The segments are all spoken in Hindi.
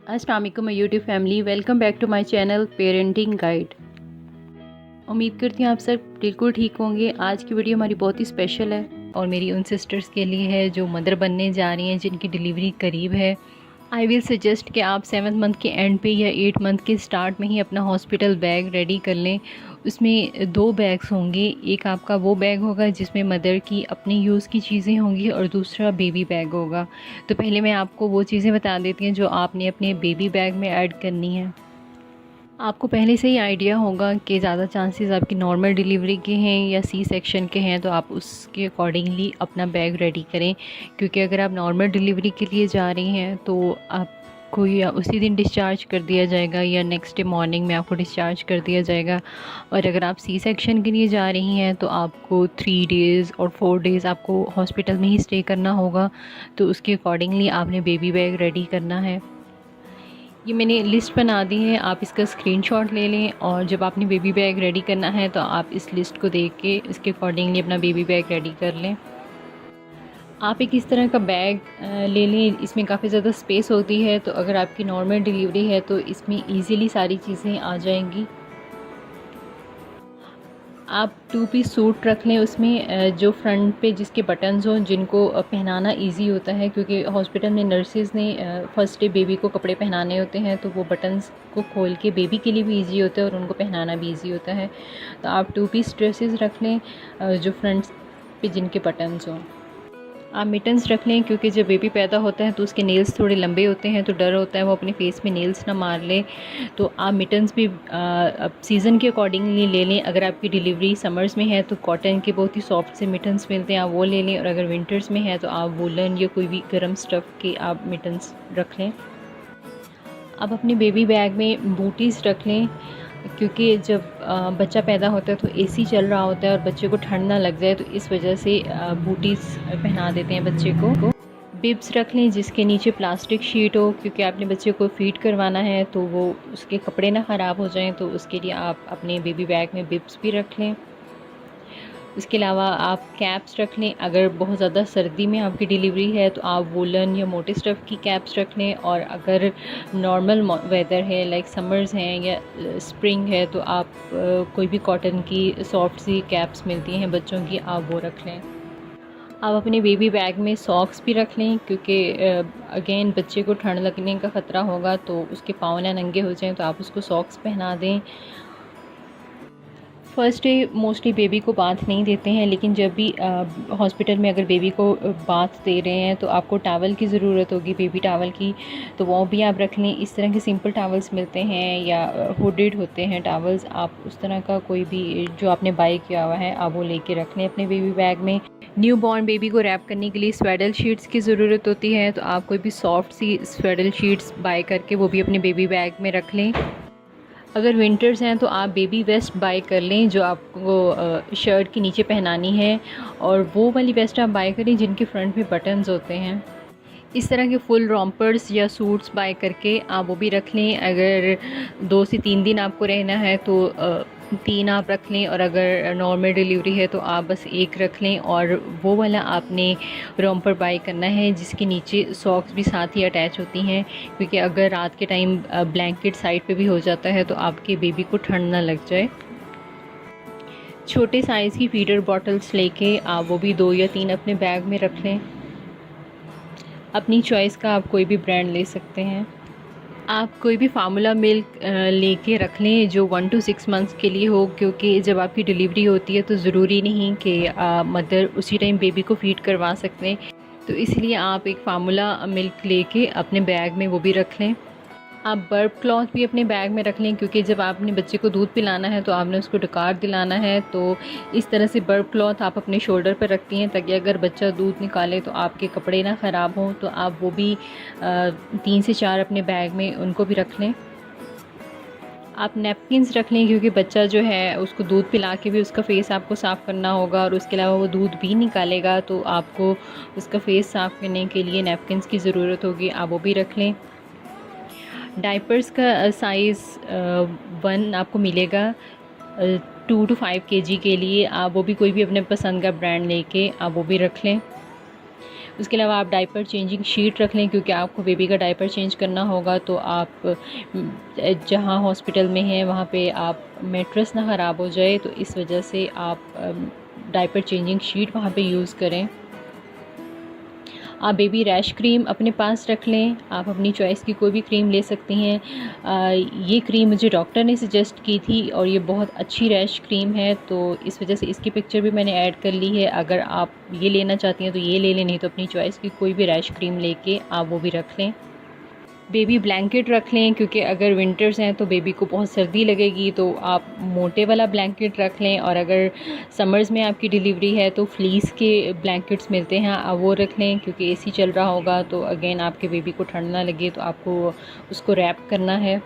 अस्सलाम वालेकुम my YouTube family, welcome back to my channel parenting guide. उम्मीद करती हूँ आप सब बिल्कुल ठीक होंगे। आज की वीडियो हमारी बहुत ही स्पेशल है और मेरी उन सिस्टर्स के लिए है जो मदर बनने जा रही हैं, जिनकी डिलीवरी करीब है। आई विल सजेस्ट कि आप 7th मंथ के एंड पे या 8 मंथ के स्टार्ट में ही अपना हॉस्पिटल बैग रेडी कर लें। उसमें 2 बैग्स होंगे, एक आपका वो बैग होगा जिसमें मदर की अपनी यूज़ की चीज़ें होंगी और दूसरा बेबी बैग होगा। तो पहले मैं आपको वो चीज़ें बता देती हूँ जो आपने अपने बेबी बैग में ऐड करनी है। आपको पहले से ही आइडिया होगा कि ज़्यादा चांसेस आपकी नॉर्मल डिलीवरी के हैं या सी सेक्शन के हैं, तो आप उसके अकॉर्डिंगली अपना बैग रेडी करें। क्योंकि अगर आप नॉर्मल डिलीवरी के लिए जा रही हैं तो आपको या उसी दिन डिस्चार्ज कर दिया जाएगा या नेक्स्ट डे मॉर्निंग में आपको डिस्चार्ज कर दिया जाएगा। और अगर आप सी सेक्शन के लिए जा रही हैं तो आपको 3 डेज़ और 4 डेज़ आपको हॉस्पिटल में ही स्टे करना होगा। तो उसके अकॉर्डिंगली आपने बेबी बैग रेडी करना है। ये मैंने लिस्ट बना दी है, आप इसका स्क्रीनशॉट ले लें और जब आपने बेबी बैग रेडी करना है तो आप इस लिस्ट को देख के इसके अकॉर्डिंगली अपना बेबी बैग रेडी कर लें। आप एक इस तरह का बैग ले लें, इसमें काफ़ी ज़्यादा स्पेस होती है, तो अगर आपकी नॉर्मल डिलीवरी है तो इसमें ईज़िली सारी चीज़ें आ जाएंगी। आप 2 पीस सूट रख लें, उसमें जो फ्रंट पे जिसके बटन्स हों, जिनको पहनाना इजी होता है, क्योंकि हॉस्पिटल में नर्सेज़ ने फर्स्ट डे बेबी को कपड़े पहनाने होते हैं, तो वो बटन्स को खोल के बेबी के लिए भी इजी होता है और उनको पहनाना भी इजी होता है। तो आप 2 पीस ड्रेसेस रख लें जो फ्रंट पे जिनके बटन्स हों। आप मिटन्स रख लें, क्योंकि जब बेबी पैदा होता है तो उसके नेल्स थोड़े लंबे होते हैं, तो डर होता है वो अपने फेस में नेल्स ना मार ले। तो आप मिटन्स भी अब सीज़न के अकॉर्डिंगली ले लें। अगर आपकी डिलीवरी समर्स में है तो कॉटन के बहुत ही सॉफ्ट से मिटन्स मिलते हैं, आप वो ले लें। और अगर विंटर्स में है तो आप वूलन या कोई भी गर्म स्टफ़ के आप मिटन्स रख लें। अब अपने बेबी बैग में बूटीज़ रख लें, क्योंकि जब बच्चा पैदा होता है तो एसी चल रहा होता है और बच्चे को ठंड ना लग जाए, तो इस वजह से बूटीज़ पहना देते हैं बच्चे को। बिब्स रख लें जिसके नीचे प्लास्टिक शीट हो, क्योंकि आपने बच्चे को फीड करवाना है तो वो उसके कपड़े ना ख़राब हो जाएं, तो उसके लिए आप अपने बेबी बैग में बिब्स भी रख लें। इसके अलावा आप कैप्स रख लें। अगर बहुत ज़्यादा सर्दी में आपकी डिलीवरी है तो आप वूलन या मोटे स्टफ़ की कैप्स रख लें, और अगर नॉर्मल वेदर है लाइक समर्स हैं या स्प्रिंग है तो आप कोई भी कॉटन की सॉफ्ट सी कैप्स मिलती हैं बच्चों की, आप वो रख लें। आप अपने बेबी बैग में सॉक्स भी रख लें, क्योंकि अगेन बच्चे को ठंड लगने का ख़तरा होगा, तो उसके पाँव ना नंगे हो जाएं, तो आप उसको सॉक्स पहना दें। फ़र्स्ट डे मोस्टली बेबी को बाथ नहीं देते हैं, लेकिन जब भी हॉस्पिटल में अगर बेबी को बाथ दे रहे हैं तो आपको टावल की ज़रूरत होगी, बेबी टावल की, तो वो भी आप रख लें। इस तरह के सिंपल टावल्स मिलते हैं या हुडेड होते हैं टावल्स, आप उस तरह का कोई भी जो आपने बाय किया हुआ है आप वो लेके रख लें अपने बेबी बैग में। न्यू बॉर्न बेबी को रैप करने के लिए स्वेडल शीट्स की ज़रूरत होती है, तो आप कोई भी सॉफ्ट सी स्वेडल शीट्स बाय करके वो भी अपने बेबी बैग में रख लें। अगर विंटर्स हैं तो आप बेबी वेस्ट बाय कर लें जो आपको शर्ट के नीचे पहनानी है, और वो वाली वेस्ट आप बाय करें जिनके फ्रंट में बटन्स होते हैं। इस तरह के फुल रॉम्पर्स या सूट्स बाय करके आप वो भी रख लें। अगर 2 से 3 दिन आपको रहना है तो 3 आप रख लें, और अगर नॉर्मल डिलीवरी है तो आप बस 1 रख लें। और वो वाला आपने रॉम्पर बाय करना है जिसके नीचे सॉक्स भी साथ ही अटैच होती हैं, क्योंकि अगर रात के टाइम ब्लैंकेट साइड पे भी हो जाता है तो आपके बेबी को ठंड ना लग जाए। छोटे साइज़ की फीडर बॉटल्स लेके आप वो भी 2 या 3 अपने बैग में रख लें। अपनी चॉइस का आप कोई भी ब्रांड ले सकते हैं। आप कोई भी फार्मूला मिल्क लेके रख लें जो 1 to 6 मंथ्स के लिए हो, क्योंकि जब आपकी डिलीवरी होती है तो ज़रूरी नहीं कि मदर उसी टाइम बेबी को फीड करवा सकते हैं, तो इसलिए आप एक फार्मूला मिल्क लेके अपने बैग में वो भी रख लें। आप बर्प क्लॉथ भी अपने बैग में रख लें, क्योंकि जब आपने बच्चे को दूध पिलाना है तो आपने उसको डकार दिलाना है, तो इस तरह से बर्प क्लॉथ आप अपने शोल्डर पर रखती हैं ताकि अगर बच्चा दूध निकाले तो आपके कपड़े ना ख़राब हों। तो आप वो भी 3 से 4 अपने बैग में उनको भी रख लें। आप नैपकिन्स रख लें, क्योंकि बच्चा जो है उसको दूध पिला के भी उसका फ़ेस आपको साफ़ करना होगा, और उसके अलावा वो दूध भी निकालेगा तो आपको उसका फ़ेस साफ़ करने के लिए नैपकिन्स की ज़रूरत होगी, आप वो भी रख लें। डायपर्स का साइज़ 1 आपको मिलेगा 2 to 5 kg के लिए, आप वो भी कोई भी अपने पसंद का ब्रांड लेके आप वो भी रख लें। उसके अलावा आप डायपर चेंजिंग शीट रख लें, क्योंकि आपको बेबी का डायपर चेंज करना होगा। तो आप जहाँ हॉस्पिटल में हैं वहाँ पे आप मैट्रेस ना ख़राब हो जाए, तो इस वजह से आप डायपर चेंजिंग शीट वहाँ पे यूज़ करें। आप बेबी रैश क्रीम अपने पास रख लें, आप अपनी चॉइस की कोई भी क्रीम ले सकती हैं। ये क्रीम मुझे डॉक्टर ने सजेस्ट की थी और ये बहुत अच्छी रैश क्रीम है, तो इस वजह से इसकी पिक्चर भी मैंने ऐड कर ली है। अगर आप ये लेना चाहती हैं तो ये ले लें, नहीं तो अपनी चॉइस की कोई भी रैश क्रीम लेके आप वो भी रख लें। बेबी ब्लैंकेट रख लें, क्योंकि अगर विंटर्स हैं तो बेबी को बहुत सर्दी लगेगी, तो आप मोटे वाला ब्लैंकेट रख लें। और अगर समर्स में आपकी डिलीवरी है तो फ्लीस के ब्लैंकेट्स मिलते हैं, आप वो रख लें, क्योंकि एसी चल रहा होगा तो अगेन आपके बेबी को ठंड ना लगे, तो आपको उसको रैप करना है।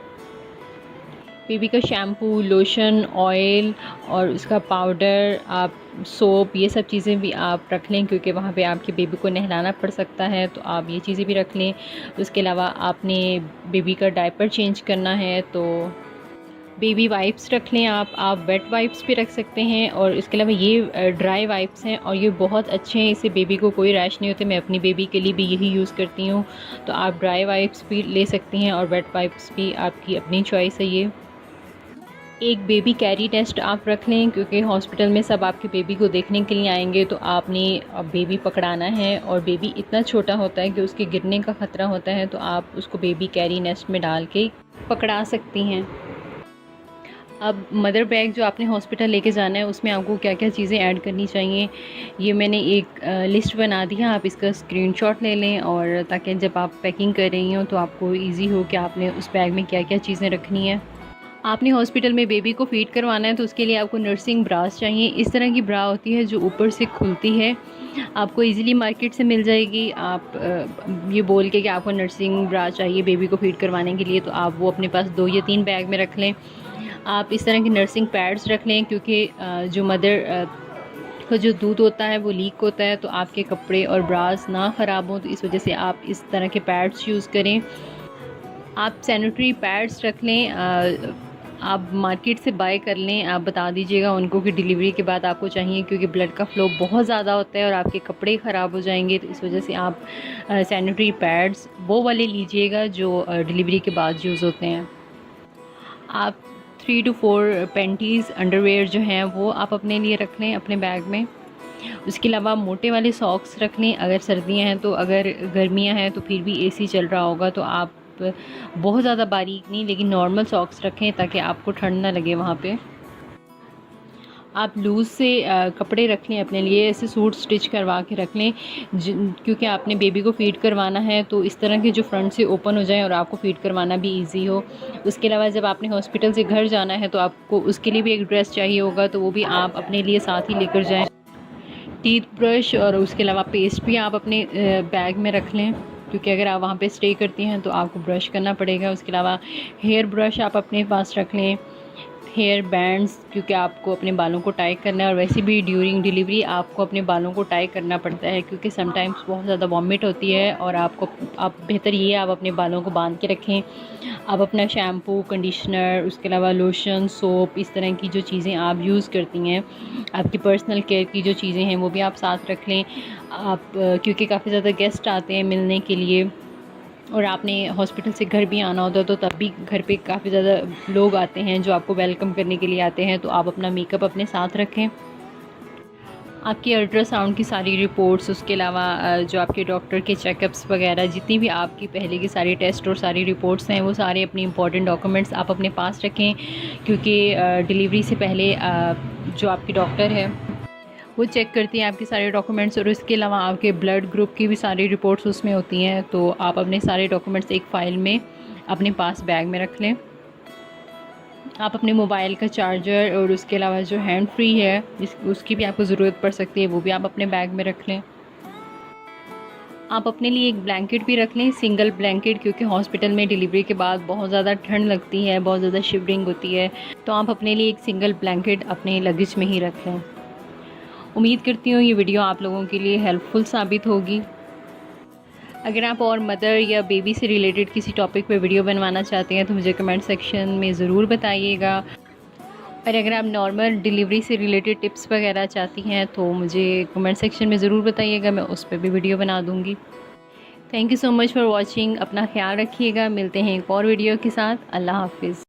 बेबी का शैम्पू, लोशन, ऑयल और उसका पाउडर, आप सोप, ये सब चीज़ें भी आप रख लें, क्योंकि वहाँ पे आपके बेबी को नहलाना पड़ सकता है, तो आप ये चीज़ें भी रख लें। उसके अलावा आपने बेबी का डायपर चेंज करना है तो बेबी वाइप्स रख लें। आप वेट वाइप्स भी रख सकते हैं, और इसके अलावा ये ड्राई वाइप्स हैं और ये बहुत अच्छे हैं, इससे बेबी को कोई रैश नहीं होते। मैं अपनी बेबी के लिए भी यही यूज़ करती हूँ, तो आप ड्राई वाइप्स भी ले सकती हैं और वेट वाइप्स भी आपकी अपनी चॉइस है। ये एक बेबी कैरी टेस्ट आप रख लें, क्योंकि हॉस्पिटल में सब आपके बेबी को देखने के लिए आएंगे, तो आपने बेबी पकड़ाना है और बेबी इतना छोटा होता है कि उसके गिरने का ख़तरा होता है, तो आप उसको बेबी कैरी नेस्ट में डाल के पकड़ा सकती हैं। अब मदर बैग जो आपने हॉस्पिटल लेके जाना है उसमें आपको क्या क्या चीज़ें ऐड करनी चाहिए, ये मैंने एक लिस्ट बना दी है, आप इसका स्क्रीनशॉट ले लें, और ताकि जब आप पैकिंग कर रही हो तो आपको इजी हो कि आपने उस बैग में क्या क्या चीज़ें रखनी है। आपने हॉस्पिटल में बेबी को फीड करवाना है तो उसके लिए आपको नर्सिंग ब्रास चाहिए। इस तरह की ब्रा होती है जो ऊपर से खुलती है, आपको इजीली मार्केट से मिल जाएगी। आप ये बोल के कि आपको नर्सिंग ब्रा चाहिए बेबी को फीड करवाने के लिए, तो आप वो अपने पास 2 या 3 बैग में रख लें। आप इस तरह की नर्सिंग पैड्स रख लें, क्योंकि जो मदर का जो दूध होता है वो लीक होता है, तो आपके कपड़े और ब्रास ना ख़राब हों, तो इस वजह से आप इस तरह के पैड्स यूज़ करें। आप सैनिटरी पैड्स रख लें, आप मार्केट से बाय कर लें। आप बता दीजिएगा उनको कि डिलीवरी के बाद आपको चाहिए, क्योंकि ब्लड का फ़्लो बहुत ज़्यादा होता है और आपके कपड़े ख़राब हो जाएंगे, तो इस वजह से आप सैनिटरी पैड्स वो वाले लीजिएगा जो डिलीवरी के बाद यूज़ होते हैं। आप 3 to 4 पैंटीज़ अंडरवेयर जो हैं वो आप अपने लिए रख लें अपने बैग में। उसके अलावा मोटे वाले सॉक्स रख लें अगर सर्दियाँ हैं तो, अगर गर्मियाँ हैं तो फिर भी एसी चल रहा होगा तो आप बहुत ज़्यादा बारीक नहीं लेकिन नॉर्मल सॉक्स रखें ताकि आपको ठंड ना लगे वहाँ पे। आप लूज़ से कपड़े रख लें अपने लिए, ऐसे सूट स्टिच करवा के रख लें, क्योंकि आपने बेबी को फ़ीड करवाना है, तो इस तरह के जो फ्रंट से ओपन हो जाएं और आपको फ़ीड करवाना भी इजी हो। उसके अलावा जब आपने हॉस्पिटल से घर जाना है तो आपको उसके लिए भी एक ड्रेस चाहिए होगा, तो वो भी आप अपने लिए साथ ही लेकर जाएँ। टीथ ब्रश और उसके अलावा पेस्ट भी आप अपने बैग में रख लें, क्योंकि अगर आप वहाँ पे स्टे करती हैं तो आपको ब्रश करना पड़ेगा। उसके अलावा हेयर ब्रश आप अपने पास रख लें, हेयर बैंड्स, क्योंकि आपको अपने बालों को टाई करना है, और वैसे भी ड्यूरिंग डिलीवरी आपको अपने बालों को टाई करना पड़ता है क्योंकि समटाइम्स बहुत ज़्यादा वॉमिट होती है, और आप बेहतर ये आप अपने बालों को बांध के रखें। आप अपना शैम्पू, कंडीशनर, उसके अलावा लोशन, सोप, इस तरह की जो चीज़ें आप यूज़ करती हैं, आपकी पर्सनल केयर की जो चीज़ें हैं वो भी आप साथ रख लें। आप क्योंकि काफ़ी ज़्यादा गेस्ट आते हैं मिलने के लिए और आपने हॉस्पिटल से घर भी आना होता है, तो तब भी घर पे काफ़ी ज़्यादा लोग आते हैं जो आपको वेलकम करने के लिए आते हैं, तो आप अपना मेकअप अपने साथ रखें। आपकी अल्ट्रासाउंड की सारी रिपोर्ट्स, उसके अलावा जो आपके डॉक्टर के चेकअप्स वगैरह, जितनी भी आपकी पहले की सारी टेस्ट और सारी रिपोर्ट्स हैं, वो सारे अपनी इंपॉर्टेंट डॉक्यूमेंट्स आप अपने पास रखें, क्योंकि डिलीवरी से पहले जो आपकी डॉक्टर है वो चेक करती हैं आपके सारे डॉक्यूमेंट्स, और उसके अलावा आपके ब्लड ग्रुप की भी सारी रिपोर्ट्स उसमें होती हैं, तो आप अपने सारे डॉक्यूमेंट्स एक फ़ाइल में अपने पास बैग में रख लें। आप अपने मोबाइल का चार्जर और उसके अलावा जो हैंड फ्री है उसकी भी आपको ज़रूरत पड़ सकती है, वो भी आप अपने बैग में रख लें। आप अपने लिए एक ब्लैंकेट भी रख लें, सिंगल ब्लैंकेट, क्योंकि हॉस्पिटल में डिलीवरी के बाद बहुत ज़्यादा ठंड लगती है, बहुत ज़्यादा शिवरिंग होती है, तो आप अपने लिए एक सिंगल ब्लैंकेट अपने लगेज में ही रख लें। उम्मीद करती हूँ ये वीडियो आप लोगों के लिए हेल्पफुल साबित होगी। अगर आप और मदर या बेबी से रिलेटेड किसी टॉपिक पे वीडियो बनवाना चाहते हैं तो मुझे कमेंट सेक्शन में ज़रूर बताइएगा। और अगर आप नॉर्मल डिलीवरी से रिलेटेड टिप्स वगैरह चाहती हैं तो मुझे कमेंट सेक्शन में ज़रूर बताइएगा, मैं उस पर भी वीडियो बना दूँगी। Thank you so much for watching. अपना ख्याल रखिएगा, मिलते हैं एक और वीडियो के साथ। अल्लाह हाफिज़।